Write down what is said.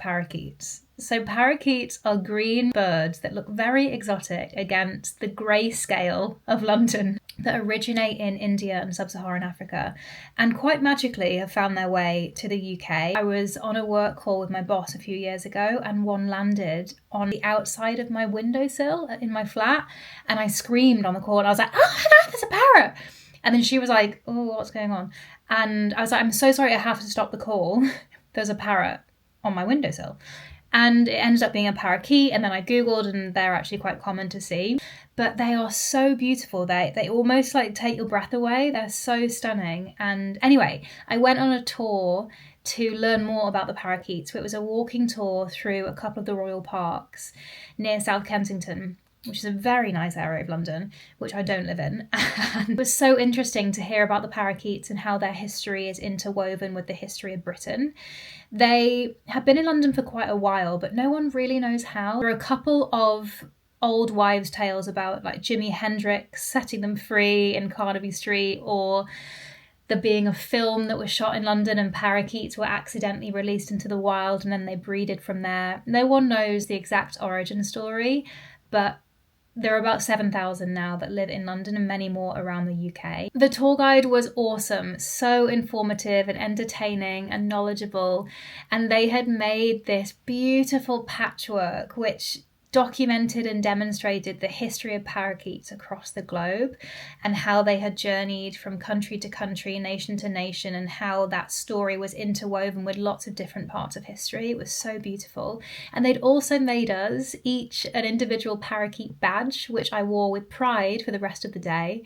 parakeets. So parakeets are green birds that look very exotic against the greyscale of London that originate in India and sub-Saharan Africa and quite magically have found their way to the UK. I was on a work call with my boss a few years ago and one landed on the outside of my windowsill in my flat and I screamed on the call and I was like, oh, hello, there's a parrot. And then she was like, oh, what's going on? And I was like, I'm so sorry, I have to stop the call. There's a parrot on my windowsill. And it ended up being a parakeet, and then I googled and they're actually quite common to see. But they are so beautiful. They almost like take your breath away. They're so stunning. And anyway, I went on a tour to learn more about the parakeets. So it was a walking tour through a couple of the royal parks near South Kensington, which is a very nice area of London, which I don't live in. And it was so interesting to hear about the parakeets and how their history is interwoven with the history of Britain. They have been in London for quite a while, but no one really knows how. There are a couple of old wives' tales about like Jimi Hendrix setting them free in Carnaby Street, or there being a film that was shot in London and parakeets were accidentally released into the wild and then they breeded from there. No one knows the exact origin story, but there are about 7,000 now that live in London and many more around the UK. The tour guide was awesome, so informative and entertaining and knowledgeable. And they had made this beautiful patchwork which documented and demonstrated the history of parakeets across the globe and how they had journeyed from country to country, nation to nation, and how that story was interwoven with lots of different parts of history. It was so beautiful. And they'd also made us each an individual parakeet badge, which I wore with pride for the rest of the day.